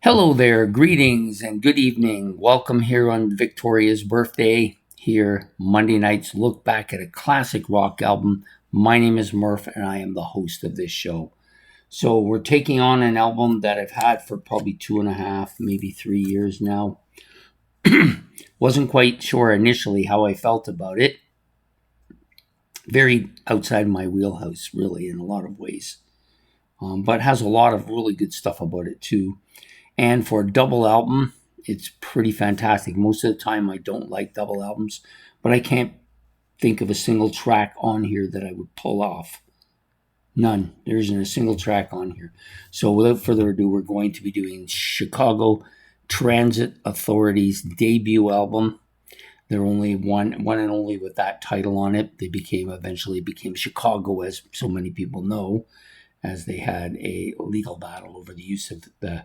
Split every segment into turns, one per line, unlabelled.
Hello there, greetings and good evening. Welcome here on Victoria's birthday. Here, Monday nights look back at a classic rock album. My name is Murph and I am the host of this show. So, we're taking on an album that I've had for probably 2.5, maybe 3 years now. Wasn't quite sure initially how I felt about it. Very outside my wheelhouse, really, in a lot of ways. But has a lot of really good stuff about it, too. And for a double album, it's pretty fantastic. Most of the time, I don't like double albums, but I can't think of a single track on here that I would pull off. None. There isn't a single track on here. So without further ado, we're going to be doing Chicago Transit Authority's debut album. They're only one and only with that title on it. They eventually became Chicago, as so many people know, as they had a legal battle over the use of the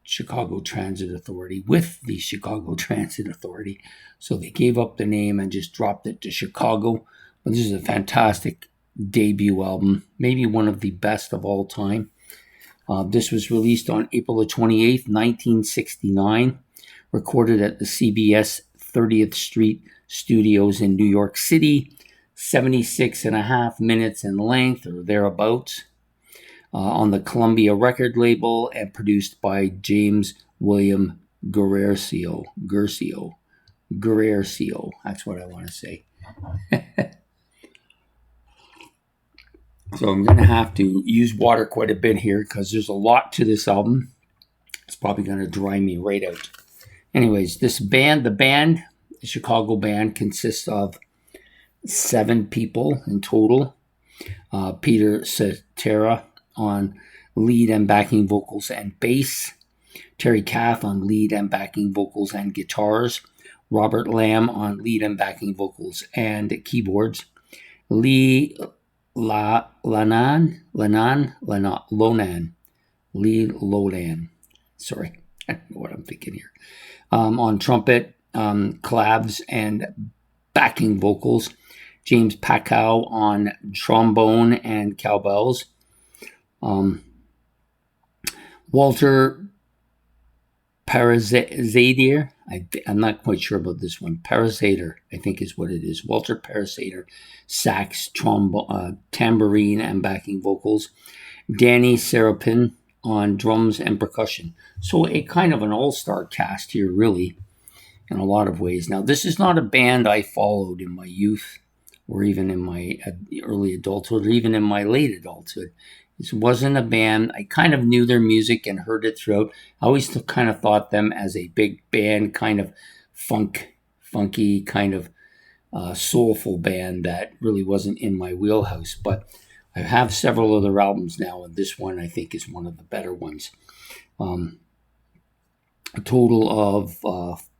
Chicago Transit Authority with the Chicago Transit Authority. So they gave up the name and just dropped it to Chicago. But this is a fantastic debut album, maybe one of the best of all time. This was released on April the 28th, 1969, recorded at the CBS 30th Street Studios in New York City, 76 and a half minutes in length or thereabouts. On the Columbia record label and produced by James William Guercio. That's what I want to say. So I'm going to have to use water quite a bit here because there's a lot to this album. It's probably going to dry me right out. Anyways, the Chicago band, consists of 7 people in total. Peter Cetera on lead and backing vocals and bass, Terry Kath on lead and backing vocals and guitars, Robert Lamb on lead and backing vocals and keyboards, Lee Lonan, sorry, I don't know what I'm thinking here, on trumpet, clavs and backing vocals, James Pacow on trombone and cowbells, Walter Parazader, I'm not quite sure about this one. Parazader, I think is what it is. Walter Parazader, sax, tambourine, and backing vocals. Danny Serapin on drums and percussion. So a kind of an all-star cast here, really, in a lot of ways. Now, this is not a band I followed in my youth or even in my early adulthood or even in my late adulthood. This wasn't a band. I kind of knew their music and heard it throughout. I always kind of thought them as a big band, kind of funky, kind of soulful band that really wasn't in my wheelhouse. But I have several other albums now, and this one I think is one of the better ones. A total of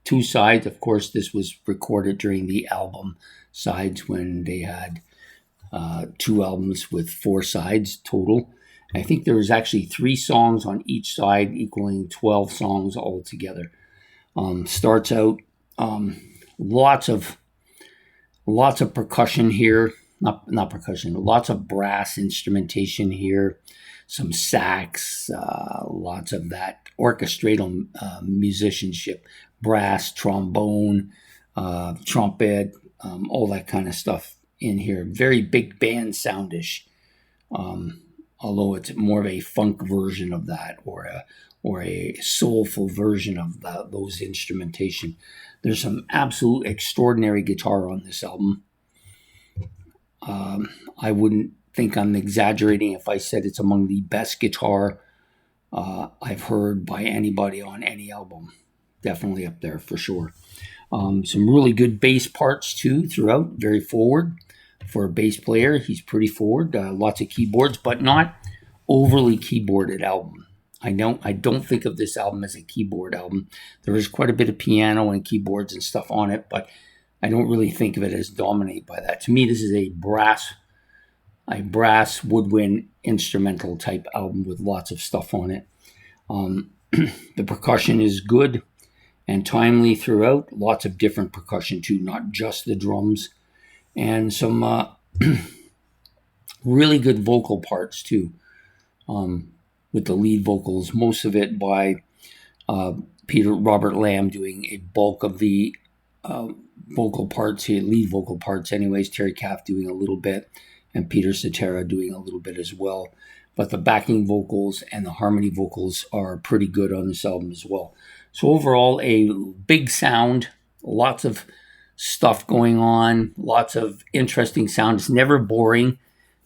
2 sides. Of course, this was recorded during the album sides when they had 2 albums with 4 sides total. I think there was actually 3 songs on each side, equaling 12 songs altogether. Starts out lots of percussion here, not percussion, lots of brass instrumentation here, some sax, lots of that orchestral musicianship, brass, trombone, trumpet, all that kind of stuff in here. Very big band soundish, although it's more of a funk version of that or a soulful version of those instrumentation. There's some absolute extraordinary guitar on this album. I wouldn't think I'm exaggerating if I said it's among the best guitar I've heard by anybody on any album. Definitely up there for sure. Some really good bass parts too throughout, very forward. For a bass player, he's pretty forward. Lots of keyboards, but not overly keyboarded album. I don't think of this album as a keyboard album. There is quite a bit of piano and keyboards and stuff on it, but I don't really think of it as dominated by that. To me, this is a brass woodwind instrumental type album with lots of stuff on it. The percussion is good and timely throughout. Lots of different percussion too, not just the drums. And some really good vocal parts too, with the lead vocals, most of it by Robert Lamb doing a bulk of the vocal parts here, lead vocal parts anyways, Terry Kath doing a little bit, and Peter Cetera doing a little bit as well. But the backing vocals and the harmony vocals are pretty good on this album as well. So overall, a big sound, lots of stuff going on, lots of interesting sound. It's never boring.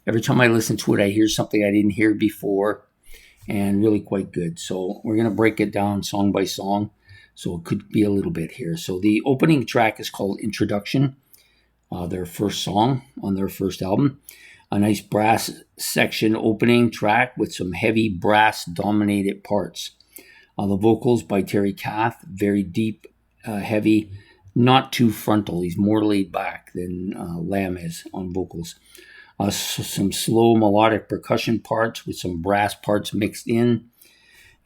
Every time I listen to it, I hear something I didn't hear before, and really quite good. So we're going to break it down song by song. So it could be a little bit here. So the opening track is called Introduction, their first song on their first album. A nice brass section opening track with some heavy brass dominated parts. The vocals by Terry Kath, very deep, heavy, not too frontal. He's more laid back than Lamb is on vocals. Some slow melodic percussion parts with some brass parts mixed in.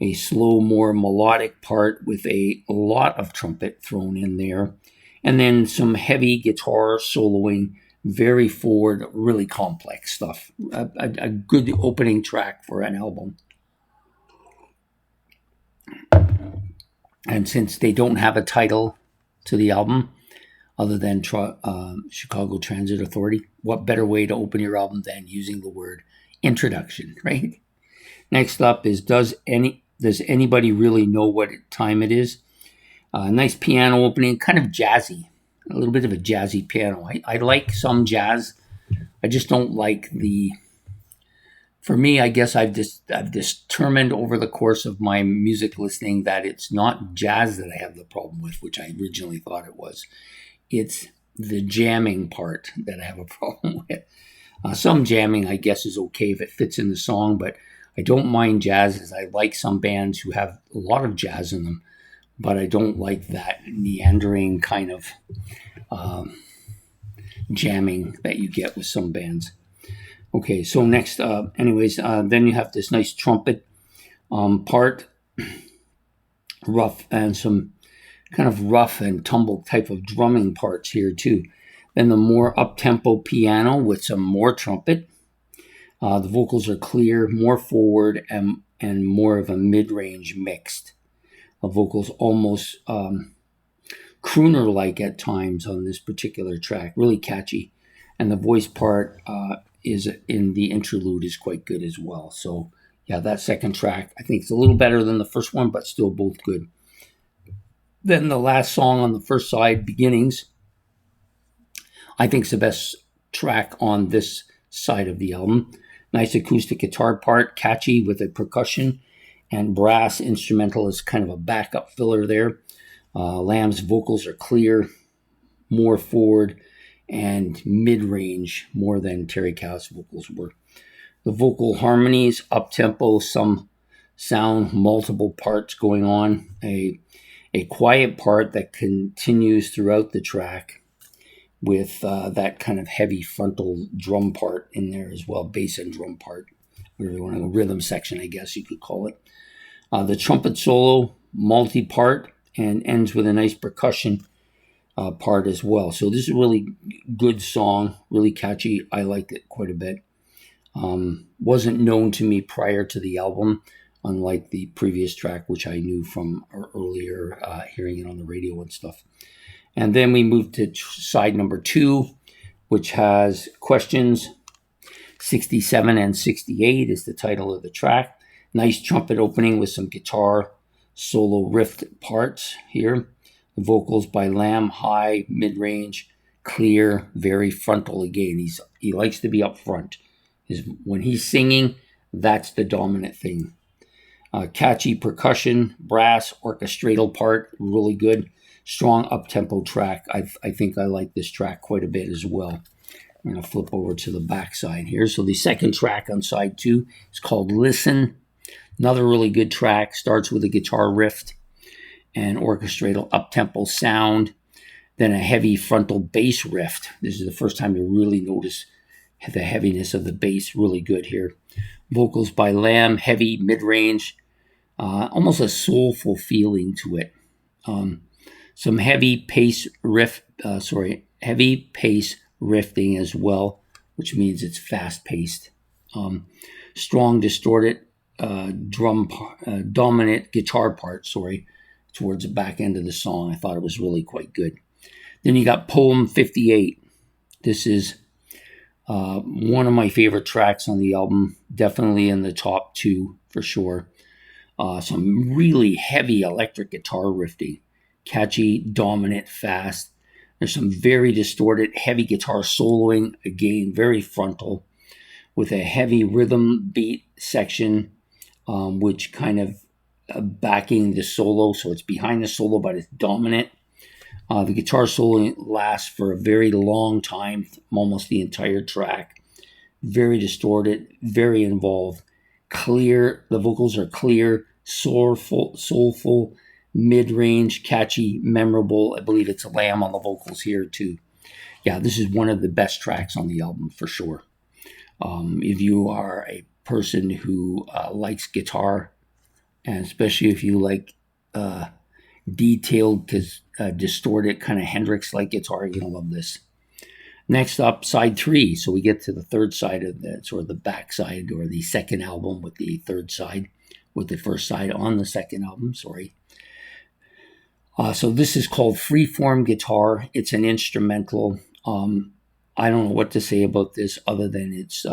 A slow, more melodic part with a lot of trumpet thrown in there. And then some heavy guitar soloing, very forward, really complex stuff. A good opening track for an album. And since they don't have a title to the album other than Chicago Transit Authority, what better way to open your album than using the word introduction, right? Next up is Does anybody really know what time it is? Nice piano opening, kind of jazzy, a little bit of a jazzy piano. I like some jazz. I just don't like for me, I guess I've determined over the course of my music listening that it's not jazz that I have the problem with, which I originally thought it was. It's the jamming part that I have a problem with. Some jamming, I guess, is okay if it fits in the song, but I don't mind jazz, as I like some bands who have a lot of jazz in them, but I don't like that meandering kind of jamming that you get with some bands. Okay, so next, then you have this nice trumpet part, rough, and some kind of rough and tumble type of drumming parts here too. Then the more up-tempo piano with some more trumpet. The vocals are clear, more forward, and more of a mid-range mixed. The vocals almost crooner-like at times on this particular track, really catchy. And the voice part is in the interlude is quite good as well. So yeah, that second track, I think it's a little better than the first one, but still both good. Then the last song on the first side, Beginnings, I think is the best track on this side of the album. Nice acoustic guitar part, catchy with a percussion and brass instrumental as kind of a backup filler there. Lamb's vocals are clear, more forward, and mid-range more than Terry Kath's vocals were. The vocal harmonies, up-tempo, some sound, multiple parts going on. A quiet part that continues throughout the track with that kind of heavy frontal drum part in there as well, bass and drum part, whatever you want to, rhythm section, I guess you could call it. The trumpet solo, multi-part, and ends with a nice percussion part as well. So this is a really good song, really catchy. I liked it quite a bit. Wasn't known to me prior to the album, unlike the previous track, which I knew from earlier hearing it on the radio and stuff. And then we moved to side number 2, which has Questions 67 and 68 is the title of the track. Nice trumpet opening with some guitar solo riff parts here. The vocals by Lamb, high, mid-range, clear, very frontal again. He likes to be up front. When he's singing, that's the dominant thing. Catchy percussion, brass, orchestratal part, really good. Strong up-tempo track. I think I like this track quite a bit as well. I'm going to flip over to the back side here. So the second track on side 2 is called Listen. Another really good track. Starts with a guitar riff and orchestratal up-tempo sound. Then a heavy frontal bass riff. This is the first time you really notice the heaviness of the bass. Really good here. Vocals by Lamb, heavy, mid-range. Almost a soulful feeling to it. Some heavy pace riffing as well, which means it's fast-paced. Strong distorted dominant guitar part, towards the back end of the song. I thought it was really quite good. Then you got Poem 58. This is one of my favorite tracks on the album, definitely in the top 2 for sure. Some really heavy electric guitar riffing, catchy, dominant, fast. There's some very distorted, heavy guitar soloing, again, very frontal, with a heavy rhythm beat section, which kind of backing the solo. So it's behind the solo, but it's dominant. The guitar solo lasts for a very long time, almost the entire track. Very distorted, very involved. Clear, the vocals are clear, soulful, mid-range, catchy, memorable. I believe it's Lamb on the vocals here too. Yeah, this is one of the best tracks on the album for sure. If you are a person who likes guitar, and especially if you like detailed, distorted, kind of Hendrix-like guitar, you're going to love this. Next up, side 3. So we get to the third side of the sort of the back side, or the second album with the third side, with the first side on the second album, sorry. So this is called Freeform Guitar. It's an instrumental. I don't know what to say about this other than it's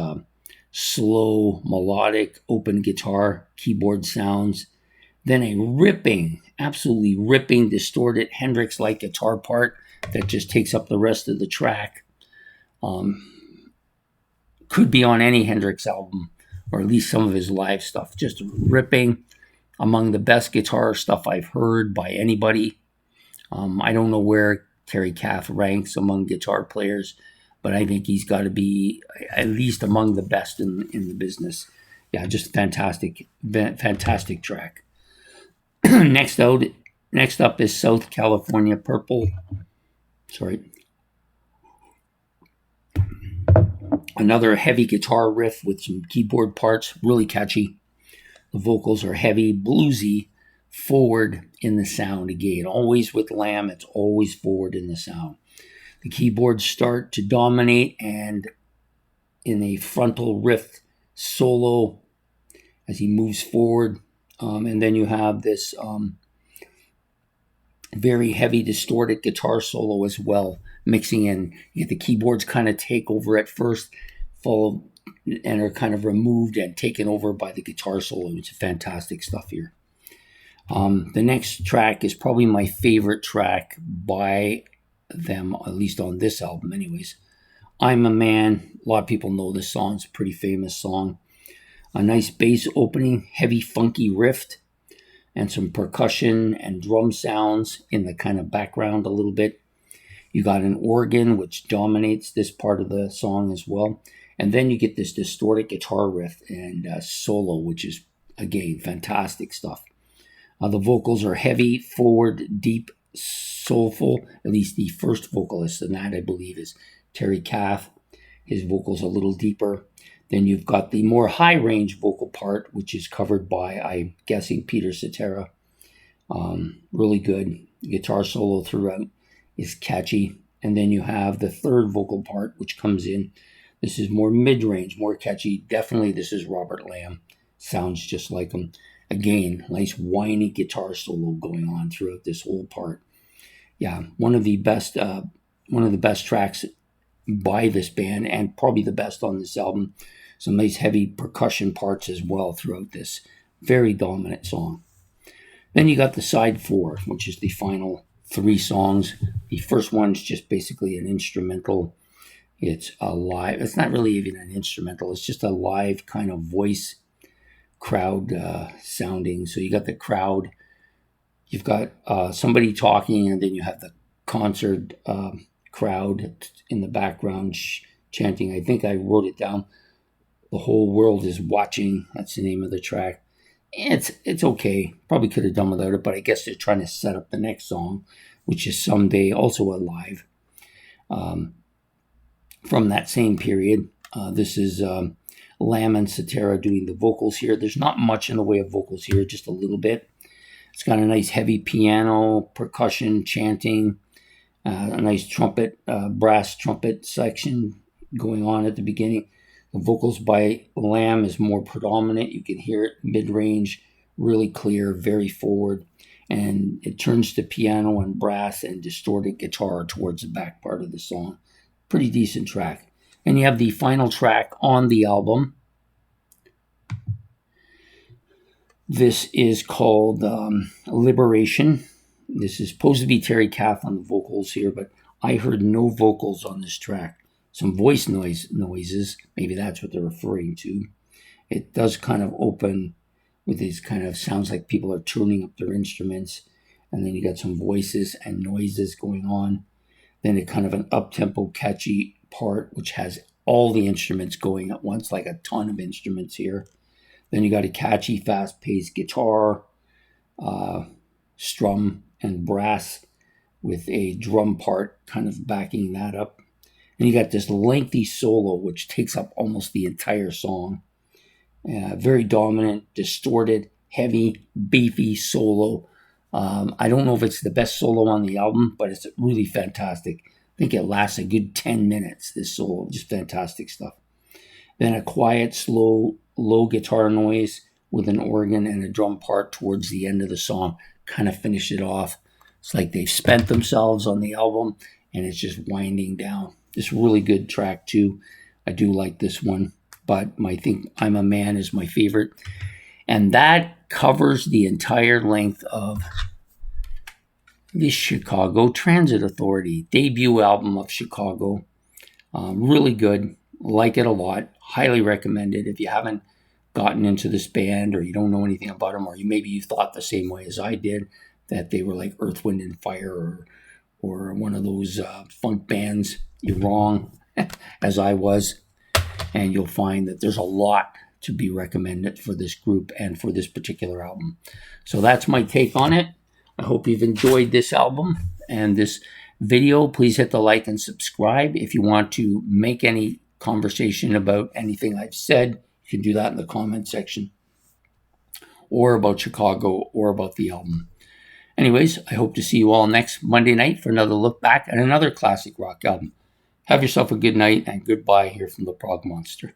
slow, melodic, open guitar, keyboard sounds. Then a ripping, absolutely ripping, distorted Hendrix-like guitar part that just takes up the rest of the track. Could be on any Hendrix album, or at least some of his live stuff. Just ripping, among the best guitar stuff I've heard by anybody. I don't know where Terry Kath ranks among guitar players, but I think he's got to be at least among the best in the business. Yeah, just fantastic track. Next up is South California Purple. Sorry. Another heavy guitar riff with some keyboard parts, really catchy. The vocals are heavy, bluesy, forward in the sound again. Always with Lamb, it's always forward in the sound. The keyboards start to dominate, and in a frontal riff solo as he moves forward. And then you have this very heavy distorted guitar solo as well, mixing in. You get the keyboards kind of take over at first, follow, and are kind of removed and taken over by the guitar solo. It's fantastic stuff here. The next track is probably my favorite track by them, at least on this album anyways. I'm a Man. A lot of people know this song. It's a pretty famous song. A nice bass opening, heavy funky riff, and some percussion and drum sounds in the kind of background a little bit. You got an organ which dominates this part of the song as well. And then you get this distorted guitar riff and solo, which is, again, fantastic stuff. The vocals are heavy, forward, deep, soulful. At least the first vocalist, and that I believe is Terry Kath. His vocals a little deeper. Then you've got the more high-range vocal part, which is covered by, I'm guessing, Peter Cetera. Really good. Guitar solo throughout is catchy. And then you have the third vocal part, which comes in. This is more mid-range, more catchy. Definitely this is Robert Lamb. Sounds just like him. Again, nice whiny guitar solo going on throughout this whole part. Yeah, one of the best tracks by this band, and probably the best on this album. Some nice heavy percussion parts as well throughout this very dominant song. Then you got the side 4, which is the final 3 songs. The first one's just basically an instrumental. It's a live, it's not really even an instrumental, it's just a live kind of voice crowd sounding. So you got the crowd, you've got somebody talking, and then you have the concert crowd in the background chanting. I think I wrote it down. The whole world is watching. That's the name of the track. It's okay. Probably could have done without it, but I guess they're trying to set up the next song, which is Someday, also a live from that same period. This is Lamb and Cetera doing the vocals here. There's not much in the way of vocals here, just a little bit. It's got a nice heavy piano, percussion, chanting, a nice trumpet, brass trumpet section going on at the beginning. The vocals by Lamb is more predominant. You can hear it mid-range, really clear, very forward. And it turns to piano and brass and distorted guitar towards the back part of the song. Pretty decent track. And you have the final track on the album. This is called Liberation. This is supposed to be Terry Kath on the vocals here, but I heard no vocals on this track. Some voice noises, maybe that's what they're referring to. It does kind of open with these kind of sounds like people are tuning up their instruments, and then you got some voices and noises going on. Then it kind of an up-tempo, catchy part, which has all the instruments going at once, like a ton of instruments here. Then you got a catchy, fast-paced guitar, strum, and brass with a drum part kind of backing that up. And you got this lengthy solo, which takes up almost the entire song. Very dominant, distorted, heavy, beefy solo. I don't know if it's the best solo on the album, but it's really fantastic. I think it lasts a good 10 minutes, this solo. Just fantastic stuff. Then a quiet, slow, low guitar noise with an organ and a drum part towards the end of the song. Kind of finish it off. It's like they've spent themselves on the album, and it's just winding down. It's a really good track, too. I do like this one, but I think I'm a Man is my favorite. And that covers the entire length of the Chicago Transit Authority debut album of Chicago. Really good. Like it a lot. Highly recommend it. If you haven't gotten into this band or you don't know anything about them, or maybe you thought the same way as I did, that they were like Earth, Wind, and Fire or one of those funk bands, you're wrong, as I was. And you'll find that there's a lot to be recommended for this group and for this particular album. So that's my take on it. I hope you've enjoyed this album and this video. Please hit the like and subscribe. If you want to make any conversation about anything I've said, you can do that in the comment section, or about Chicago, or about the album. Anyways, I hope to see you all next Monday night for another look back at another classic rock album. Have yourself a good night, and goodbye here from the Prog Monster.